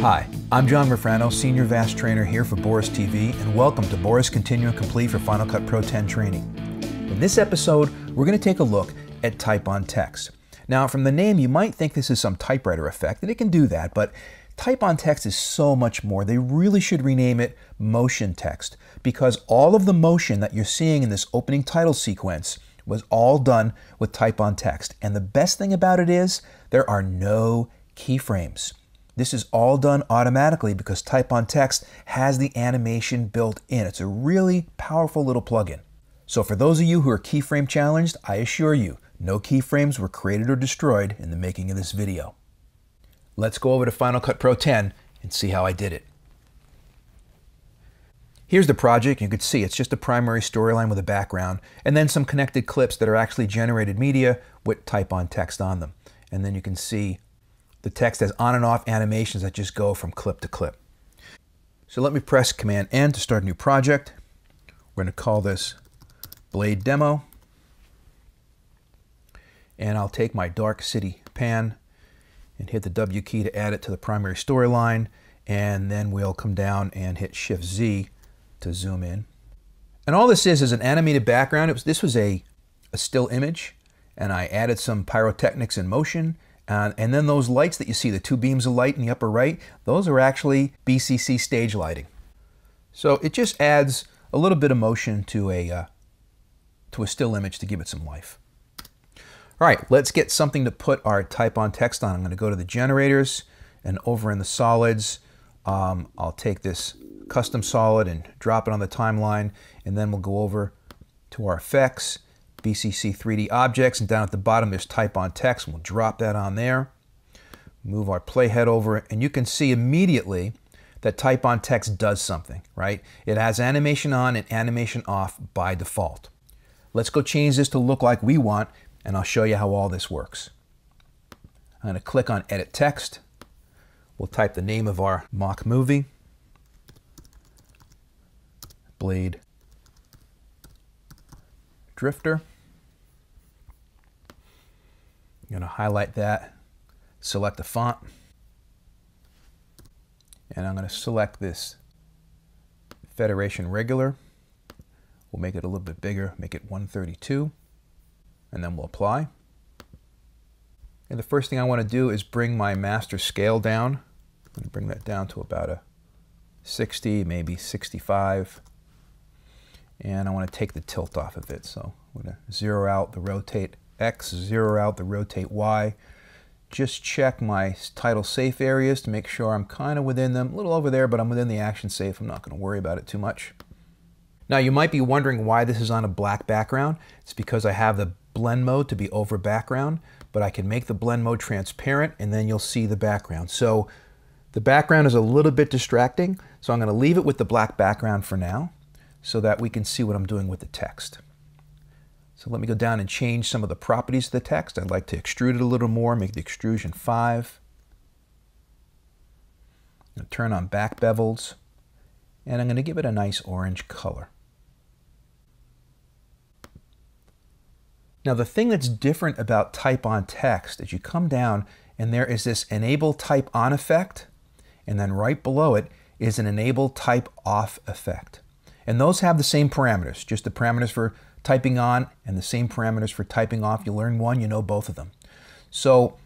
Hi, I'm John Rofrano, Senior VAST Trainer here for Boris TV, and welcome to Boris Continuing Complete for Final Cut Pro 10 training. In this episode, we're going to take a look at Type On Text. Now, from the name, you might think this is some typewriter effect, and it can do that, but Type On Text is so much more. They really should rename it Motion Text, because all of the motion that you're seeing in this opening title sequence was all done with Type On Text. And the best thing about it is there are no keyframes. This is all done automatically because Type On Text has the animation built in. It's a really powerful little plugin. So for those of you who are keyframe challenged, I assure you, no keyframes were created or destroyed in the making of this video. Let's go over to Final Cut Pro 10 and see how I did it. Here's the project. You can see it's just a primary storyline with a background and then some connected clips that are actually generated media with Type On Text on them. And then you can see the text has on and off animations that just go from clip to clip. So let me press Command N to start a new project. We're going to call this Blade Demo. And I'll take my Dark City pan and hit the W key to add it to the primary storyline. And then we'll come down and hit Shift Z to zoom in. And all this is an animated background. This was a still image, and I added some pyrotechnics in motion. And then those lights that you see, the two beams of light in the upper right, those are actually BCC stage lighting. So it just adds a little bit of motion to a still image to give it some life. All right, let's get something to put our Type On Text on. I'm going to go to the generators, and over in the solids, I'll take this custom solid and drop it on the timeline, and then we'll go over to our effects, BCC 3D objects, and down at the bottom there's Type On Text, and we'll drop that on there. Move our playhead over, and you can see immediately that Type On Text does something, right? It has animation on and animation off by default. Let's go change this to look like we want, and I'll show you how all this works. I'm going to click on Edit Text. We'll type the name of our mock movie, Blade Drifter. I'm going to highlight that, select the font, and I'm going to select this Federation Regular. We'll make it a little bit bigger, make it 132, and then we'll apply. And the first thing I want to do is bring my master scale down. I'm going to bring that down to about a 60, maybe 65. And I want to take the tilt off of it. So I'm going to zero out the rotate X, zero out the rotate Y. Just check my title safe areas to make sure I'm kind of within them. A little over there, but I'm within the action safe. I'm not going to worry about it too much. Now you might be wondering why this is on a black background. It's because I have the blend mode to be over background, but I can make the blend mode transparent and then you'll see the background. So the background is a little bit distracting, so I'm going to leave it with the black background for now, so that we can see what I'm doing with the text. So let me go down and change some of the properties of the text. I'd like to extrude it a little more, make the extrusion 5. I'm going to turn on back bevels, and I'm going to give it a nice orange color. Now the thing that's different about Type On Text is you come down and there is this Enable Type On effect, and then right below it is an Enable Type Off effect. And those have the same parameters, just the parameters for typing on and the same parameters for typing off. You learn one, you know both of them. So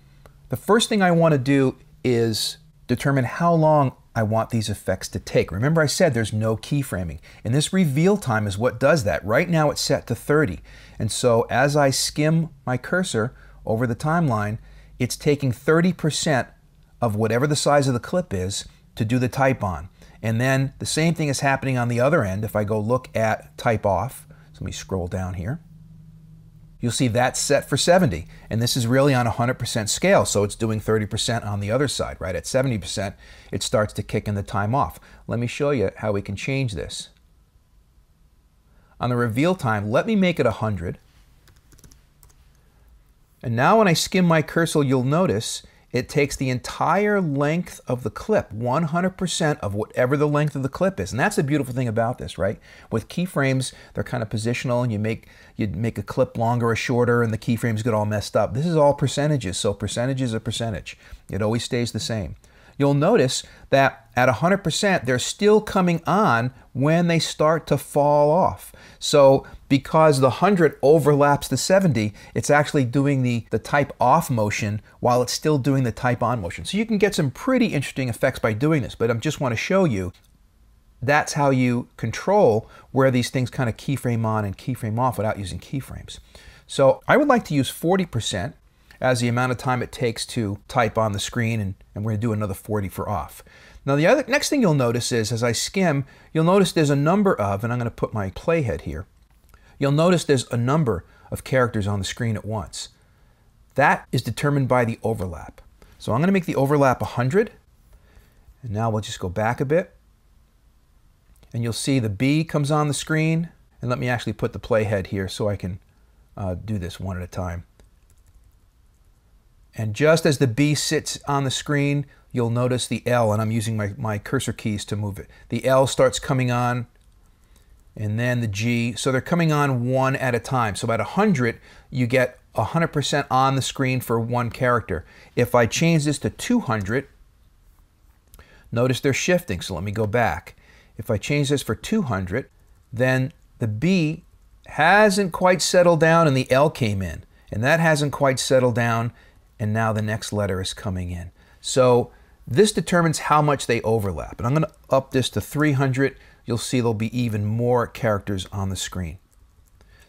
the first thing I want to do is determine how long I want these effects to take. Remember I said there's no keyframing, and this reveal time is what does that. Right now it's set to 30. And so as I skim my cursor over the timeline, it's taking 30% of whatever the size of the clip is to do the type on. And then the same thing is happening on the other end. If I go look at type off, so let me scroll down here. You'll see that's set for 70. And this is really on a 100% scale, so it's doing 30% on the other side, right? At 70%, it starts to kick in the time off. Let me show you how we can change this. On the reveal time, let me make it 100. And now when I skim my cursor, you'll notice it takes the entire length of the clip, 100% of whatever the length of the clip is. And that's the beautiful thing about this, right? With keyframes, they're kind of positional, and you'd make a clip longer or shorter, and the keyframes get all messed up. This is all percentages, so percentage is a percentage. It always stays the same. You'll notice that at 100%, they're still coming on when they start to fall off. So because the 100 overlaps the 70, it's actually doing the type off motion while it's still doing the type on motion. So you can get some pretty interesting effects by doing this, but I just want to show you that's how you control where these things kind of keyframe on and keyframe off without using keyframes. So I would like to use 40% as the amount of time it takes to type on the screen, and we're going to do another 40 for off. Now the next thing you'll notice is, as I skim, you'll notice there's a number of, and I'm going to put my playhead here, you'll notice there's a number of characters on the screen at once. That is determined by the overlap. So I'm going to make the overlap 100, and now we'll just go back a bit, and you'll see the B comes on the screen, and let me actually put the playhead here so I can do this one at a time. And just as the B sits on the screen, you'll notice the L, and I'm using my cursor keys to move it. The L starts coming on, and then the G. So they're coming on one at a time. So at 100, you get 100% on the screen for one character. If I change this to 200, notice they're shifting. So let me go back. If I change this for 200, then the B hasn't quite settled down and the L came in. And that hasn't quite settled down, and now the next letter is coming in. So this determines how much they overlap. And I'm going to up this to 300. You'll see there'll be even more characters on the screen.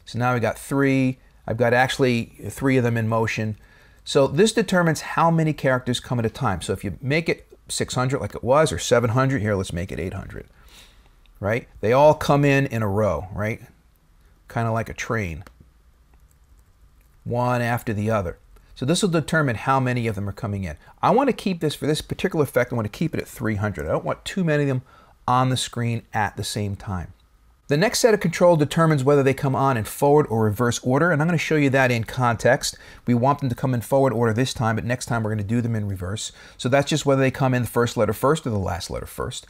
So now we got 3. I've got actually 3 of them in motion. So this determines how many characters come at a time. So if you make it 600 like it was, or 700, here let's make it 800, right? They all come in a row, right? Kind of like a train, one after the other. So this will determine how many of them are coming in. I want to keep this, for this particular effect, I want to keep it at 300. I don't want too many of them on the screen at the same time. The next set of control determines whether they come on in forward or reverse order, and I'm going to show you that in context. We want them to come in forward order this time, but next time we're going to do them in reverse. So that's just whether they come in the first letter first or the last letter first.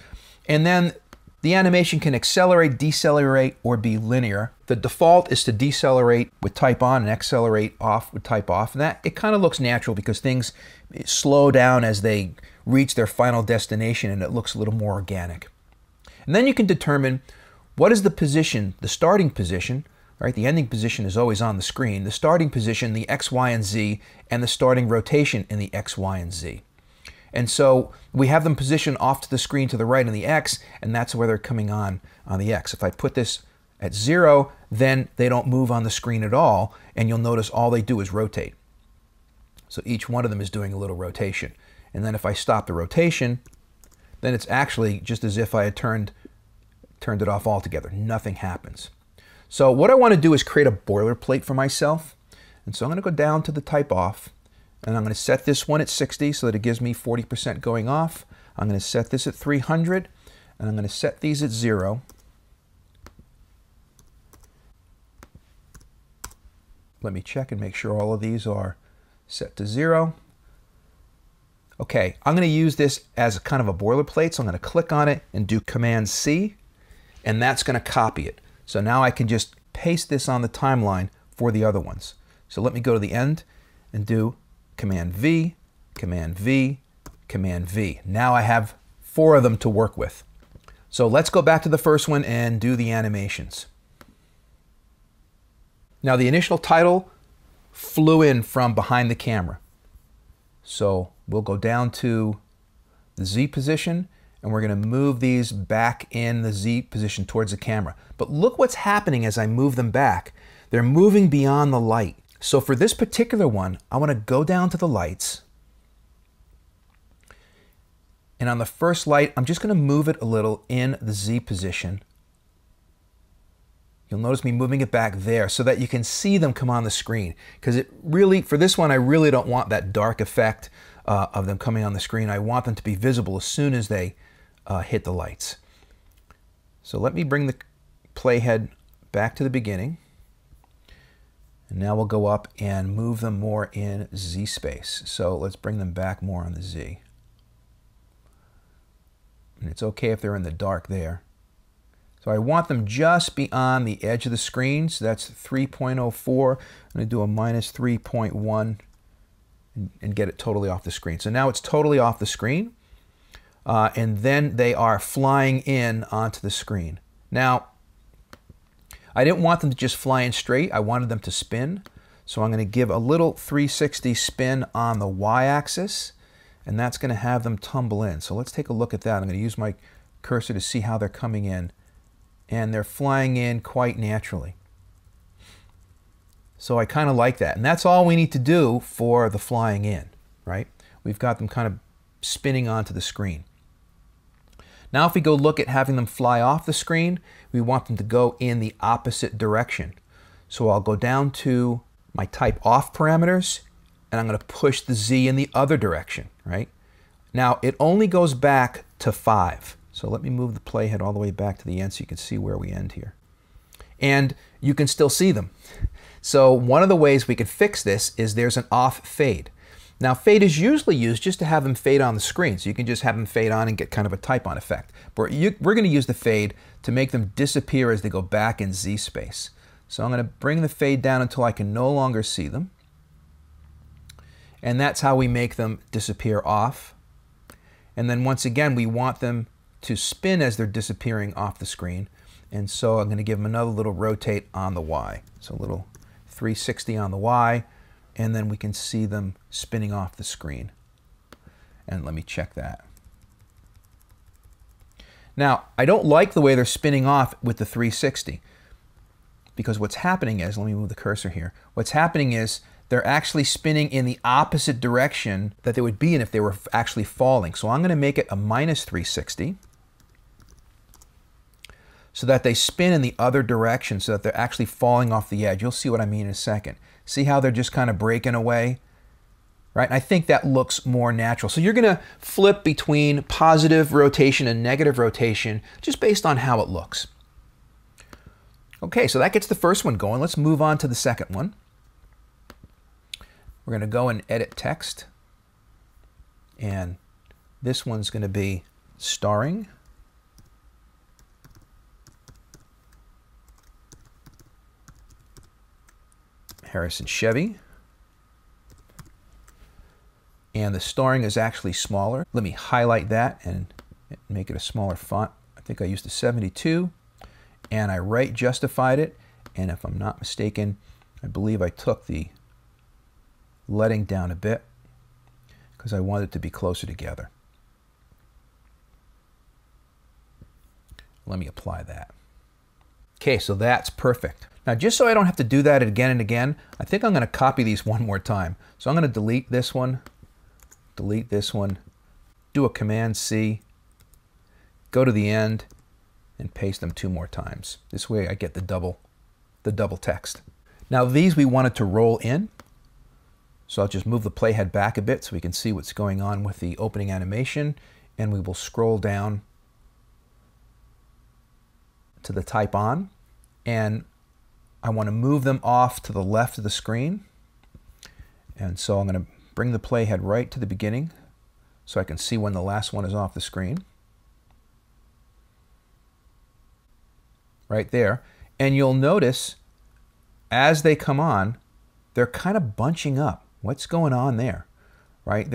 And then the animation can accelerate, decelerate, or be linear. The default is to decelerate with type on and accelerate off with type off. And that, it kind of looks natural because things slow down as they reach their final destination, and it looks a little more organic. And then you can determine what is the position, the starting position, right? The ending position is always on the screen. The starting position, the X, Y, and Z, and the starting rotation in the X, Y, and Z. And so we have them positioned off to the screen to the right in the X, and that's where they're coming on the X. If I put this at 0, then they don't move on the screen at all, and you'll notice all they do is rotate. So each one of them is doing a little rotation. And then if I stop the rotation, then it's actually just as if I had turned it off altogether. Nothing happens. So what I want to do is create a boilerplate for myself. And so I'm going to go down to the type off, and I'm going to set this one at 60 so that it gives me 40% going off. I'm going to set this at 300, and I'm going to set these at 0. Let me check and make sure all of these are set to 0. Okay, I'm going to use this as kind of a boilerplate, so I'm going to click on it and do Command C, and that's going to copy it. So now I can just paste this on the timeline for the other ones. So let me go to the end and do Command V, Command V, Command V. Now I have 4 of them to work with. So let's go back to the first one and do the animations. Now the initial title flew in from behind the camera. So we'll go down to the Z position, and we're going to move these back in the Z position towards the camera. But look what's happening as I move them back. They're moving beyond the light. So for this particular one, I want to go down to the lights, And on the first light, I'm just going to move it a little in the Z position. You'll notice me moving it back there so that you can see them come on the screen. Because it really, for this one, I really don't want that dark effect of them coming on the screen. I want them to be visible as soon as they hit the lights. So let me bring the playhead back to the beginning. And now we'll go up and move them more in Z space. So let's bring them back more on the Z. And it's okay if they're in the dark there. So I want them just beyond the edge of the screen. So that's 3.04. I'm going to do a minus 3.1 and get it totally off the screen. So now it's totally off the screen. And then they are flying in onto the screen. Now, I didn't want them to just fly in straight. I wanted them to spin. So I'm going to give a little 360 spin on the y-axis. And that's going to have them tumble in. So let's take a look at that. I'm going to use my cursor to see how they're coming in. And they're flying in quite naturally. So I kind of like that. And that's all we need to do for the flying in, right? We've got them kind of spinning onto the screen. Now if we go look at having them fly off the screen, we want them to go in the opposite direction. So I'll go down to my type off parameters, and I'm going to push the Z in the other direction, right? Now it only goes back to 5. So let me move the playhead all the way back to the end so you can see where we end here. And you can still see them. So one of the ways we could fix this is there's an off fade. Now fade is usually used just to have them fade on the screen. So you can just have them fade on and get kind of a type on effect. But we're going to use the fade to make them disappear as they go back in Z space. So I'm going to bring the fade down until I can no longer see them. And that's how we make them disappear off. And then once again, we want them to spin as they're disappearing off the screen. And so I'm going to give them another little rotate on the Y. So a little 360 on the Y, and then we can see them spinning off the screen. And let me check that. Now, I don't like the way they're spinning off with the 360, because what's happening is, let me move the cursor here, what's happening is they're actually spinning in the opposite direction that they would be in if they were actually falling. So I'm going to make it a minus 360. So that they spin in the other direction, so that they're actually falling off the edge. You'll see what I mean in a second. See how they're just kind of breaking away? Right? And I think that looks more natural. So you're going to flip between positive rotation and negative rotation just based on how it looks. Okay, so that gets the first one going. Let's move on to the second one. We're going to go and edit text. And this one's going to be starring. Harrison Chevy. And the starring is actually smaller. Let me highlight that and make it a smaller font. I think I used a 72. And I right justified it. And if I'm not mistaken, I believe I took the leading down a bit because I wanted it to be closer together. Let me apply that. Okay, so that's perfect. Now, just so I don't have to do that again and again, I think I'm going to copy these one more time. So I'm going to delete this one, do a Command-C, go to the end, and paste them 2 more times. This way I get the double text. Now these we wanted to roll in. So I'll just move the playhead back a bit so we can see what's going on with the opening animation, and we will scroll down to the type on, and I want to move them off to the left of the screen. And so I'm going to bring the playhead right to the beginning so I can see when the last one is off the screen. Right there. And you'll notice as they come on, they're kind of bunching up. What's going on there? Right?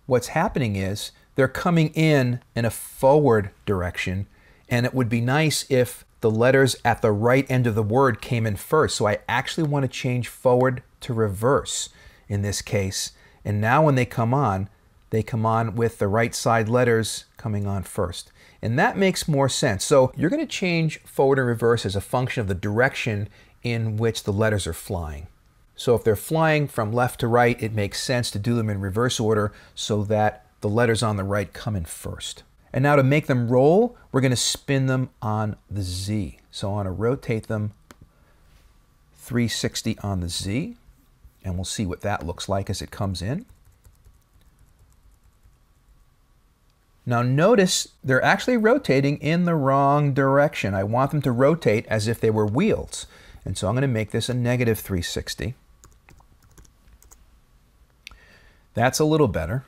What's happening is they're coming in a forward direction, and it would be nice if the letters at the right end of the word came in first. So I actually want to change forward to reverse in this case. And now when they come on with the right side letters coming on first. And that makes more sense. So you're going to change forward and reverse as a function of the direction in which the letters are flying. So if they're flying from left to right, it makes sense to do them in reverse order so that the letters on the right come in first. And now to make them roll, we're going to spin them on the Z. So I want to rotate them 360 on the Z, and we'll see what that looks like as it comes in. Now notice they're actually rotating in the wrong direction. I want them to rotate as if they were wheels. And so I'm going to make this a negative 360. That's a little better.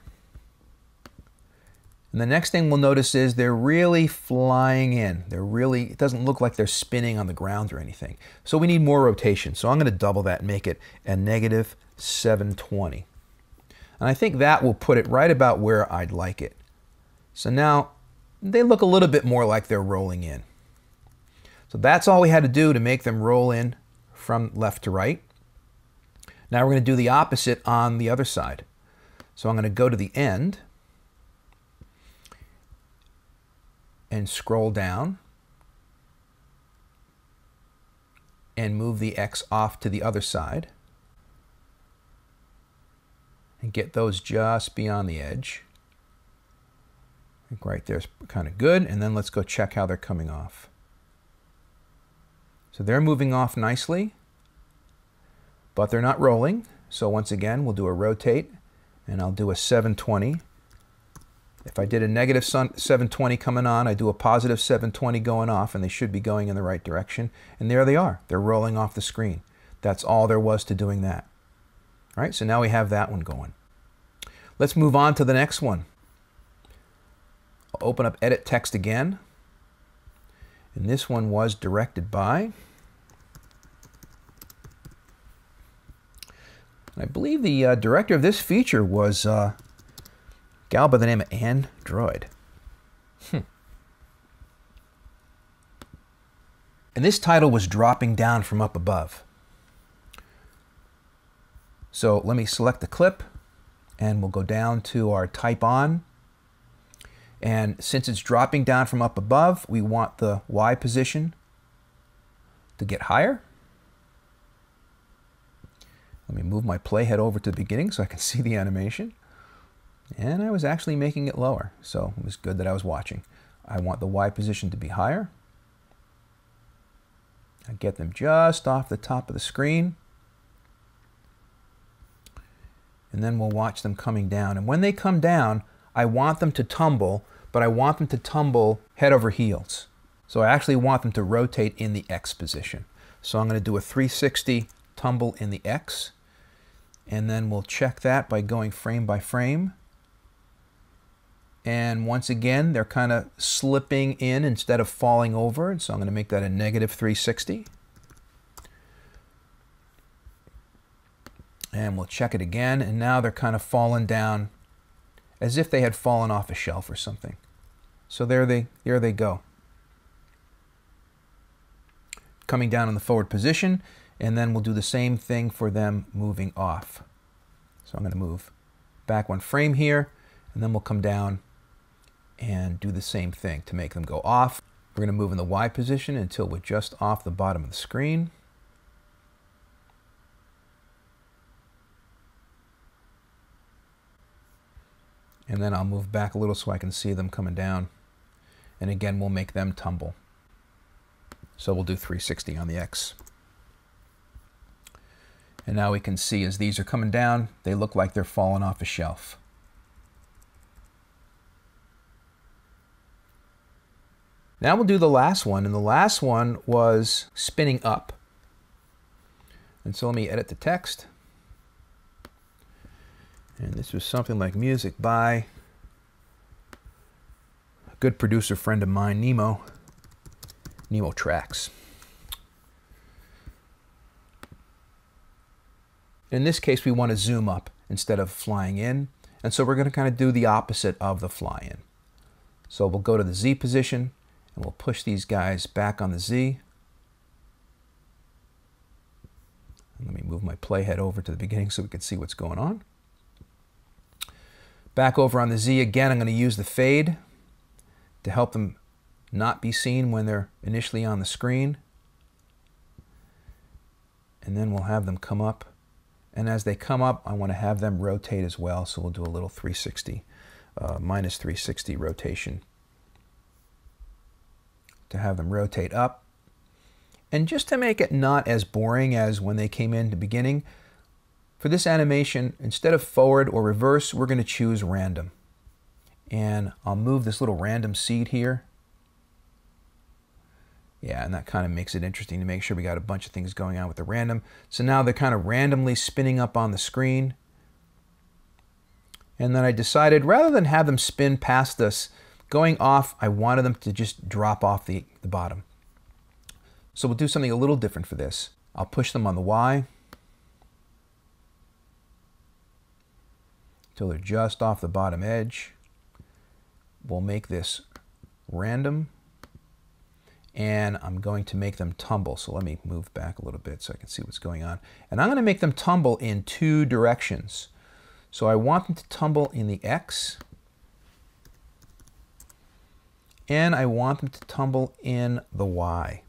And the next thing we'll notice is they're really flying in. It doesn't look like they're spinning on the ground or anything. So we need more rotation. So I'm going to double that and make it a negative 720. And I think that will put it right about where I'd like it. So now they look a little bit more like they're rolling in. So that's all we had to do to make them roll in from left to right. Now we're going to do the opposite on the other side. So I'm going to go to the end and scroll down and move the X off to the other side and get those just beyond the edge. I think right there's kind of good, and then let's go check how they're coming off. So they're moving off nicely, but they're not rolling. So once again, we'll do a rotate, and I'll do a 720. If I did a negative 720 coming on, I do a positive 720 going off, and they should be going in the right direction. And there they are. They're rolling off the screen. That's all there was to doing that. All right, so now we have that one going. Let's move on to the next one. I'll open up Edit Text again. And this one was directed by, I believe the director of this feature was a gal by the name of Android. And this title was dropping down from up above. So let me select the clip, and we'll go down to our Type On. And since it's dropping down from up above, we want the Y position to get higher. Let me move my playhead over to the beginning so I can see the animation. And I was actually making it lower, so it was good that I was watching. I want the Y position to be higher. I get them just off the top of the screen. And then we'll watch them coming down. And when they come down, I want them to tumble, but I want them to tumble head over heels. So I actually want them to rotate in the X position. So I'm going to do a 360 tumble in the X, and then we'll check that by going frame by frame. And once again, they're kind of slipping in instead of falling over, and so I'm going to make that a negative 360. And we'll check it again, and now they're kind of falling down as if they had fallen off a shelf or something. So there they go. Coming down in the forward position, and then we'll do the same thing for them moving off. So I'm going to move back one frame here, and then we'll come down and do the same thing to make them go off. We're going to move in the Y position until we're just off the bottom of the screen. And then I'll move back a little so I can see them coming down. And again, we'll make them tumble. So we'll do 360 on the X. And now we can see as these are coming down, they look like they're falling off a shelf. Now we'll do the last one, and the last one was spinning up. And so let me edit the text. And this was something like music by a good producer friend of mine, Nemo Tracks. In this case, we want to zoom up instead of flying in. And so we're going to kind of do the opposite of the fly in. So we'll go to the Z position, and we'll push these guys back on the Z. And let me move my playhead over to the beginning so we can see what's going on. Back over on the Z again, I'm going to use the fade to help them not be seen when they're initially on the screen. And then we'll have them come up. And as they come up, I want to have them rotate as well, so we'll do a little 360 minus 360 rotation to have them rotate up. And just to make it not as boring as when they came in the beginning, for this animation, instead of forward or reverse, we're going to choose random. And I'll move this little random seed here. Yeah, and that kind of makes it interesting to make sure we got a bunch of things going on with the random. So now they're kind of randomly spinning up on the screen. And then I decided, rather than have them spin past us, going off, I wanted them to just drop off the bottom. So we'll do something a little different for this. I'll push them on the Y until they're just off the bottom edge. We'll make this random. And I'm going to make them tumble. So let me move back a little bit so I can see what's going on. And I'm going to make them tumble in two directions. So I want them to tumble in the X. And I want them to tumble in the Y.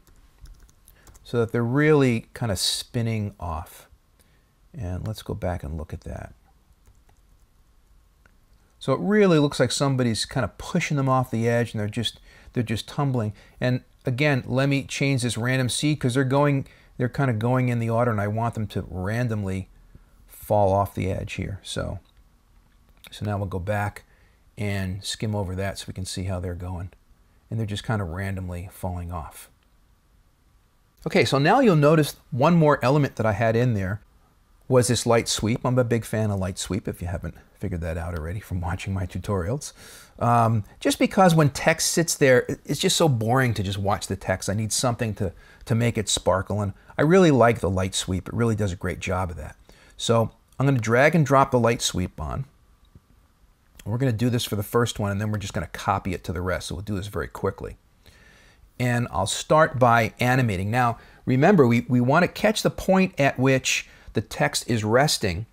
So that they're really kind of spinning off. And let's go back and look at that. So it really looks like somebody's kind of pushing them off the edge and they're just tumbling. And again, let me change this random seed because they're kind of going in the order and I want them to randomly fall off the edge here. So now we'll go back and skim over that so we can see how they're going. And they're just kind of randomly falling off. Okay, so now you'll notice one more element that I had in there was this light sweep. I'm a big fan of light sweep, if you haven't figured that out already from watching my tutorials. Just because when text sits there, it's just so boring to just watch the text. I need something to make it sparkle, and I really like the light sweep. It really does a great job of that. So I'm going to drag and drop the light sweep on. We're going to do this for the first one, and then we're just going to copy it to the rest. So we'll do this very quickly. And I'll start by animating. Now, remember, we want to catch the point at which the text is resting.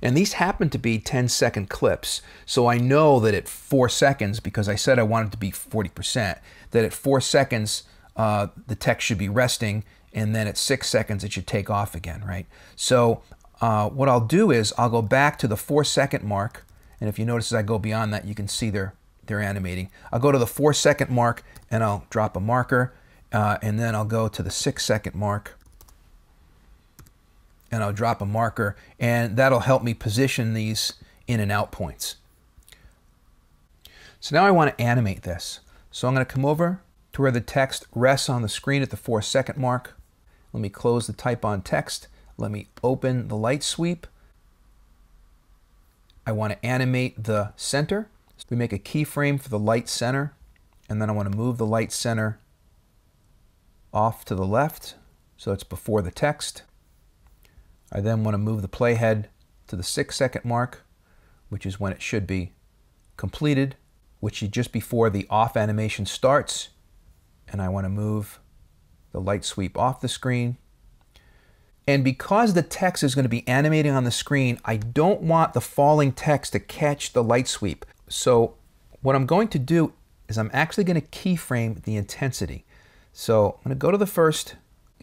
And these happen to be 10-second clips. So I know that at 4 seconds, because I said I wanted it to be 40%, that at 4 seconds, the text should be resting. And then at 6 seconds, it should take off again, right? So what I'll do is I'll go back to the 4-second mark. And if you notice as I go beyond that, you can see they're animating. I'll go to the 4-second mark and I'll drop a marker. And then I'll go to the 6-second mark and I'll drop a marker, and that'll help me position these in and out points. So now I want to animate this. So I'm going to come over to where the text rests on the screen at the 4-second mark. Let me close the Type On Text. Let me open the light sweep. I want to animate the center. So we make a keyframe for the light center, and then I want to move the light center off to the left so it's before the text. I then want to move the playhead to the 6-second mark, which is when it should be completed, which is just before the off animation starts. And I want to move the light sweep off the screen. And because the text is going to be animating on the screen, I don't want the falling text to catch the light sweep. So what I'm going to do is I'm actually going to keyframe the intensity. So I'm going to go to the first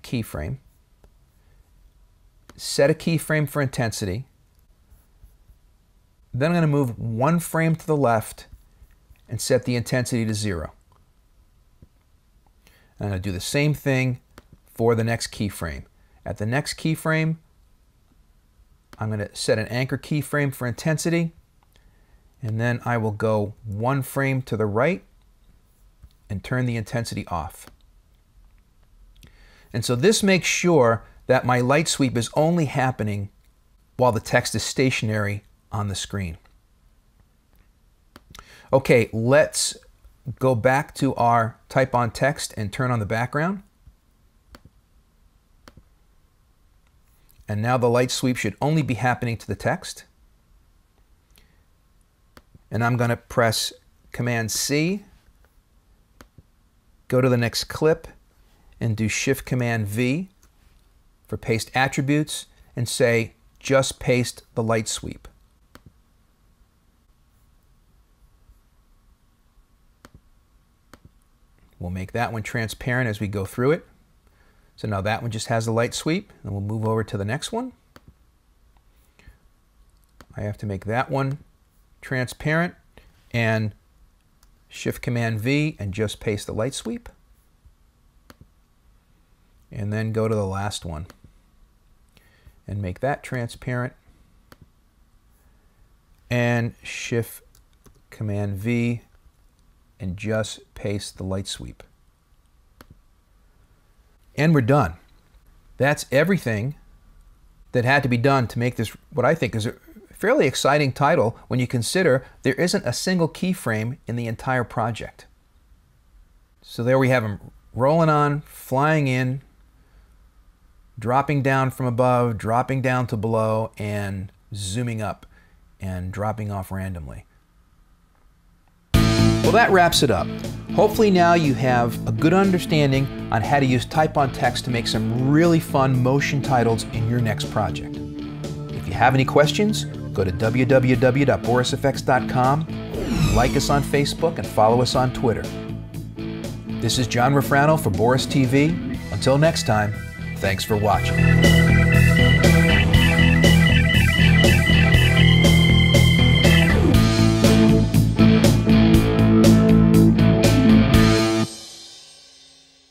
keyframe, set a keyframe for intensity. Then I'm going to move 1 frame to the left and set the intensity to 0. And I'm going to do the same thing for the next keyframe. At the next keyframe, I'm going to set an anchor keyframe for intensity, and then I will go 1 frame to the right and turn the intensity off. And so this makes sure that my light sweep is only happening while the text is stationary on the screen. Okay, let's go back to our Type On Text and turn on the background. And now the light sweep should only be happening to the text. And I'm going to press Command-C, go to the next clip, and do Shift-Command-V for paste attributes, and say, just paste the light sweep. We'll make that one transparent as we go through it. So now that one just has the light sweep, and we'll move over to the next one. I have to make that one transparent, and Shift-Command-V and just paste the light sweep. And then go to the last one and make that transparent. And Shift-Command-V and just paste the light sweep. And we're done. That's everything that had to be done to make this what I think is a fairly exciting title when you consider there isn't a single keyframe in the entire project. So there we have them rolling on, flying in, dropping down from above, dropping down to below, and zooming up and dropping off randomly. Well, that wraps it up. Hopefully now you have a good understanding on how to use Type on Text to make some really fun motion titles in your next project. If you have any questions, go to www.borisfx.com, like us on Facebook, and follow us on Twitter. This is John Rofrano for Boris TV. Until next time, thanks for watching.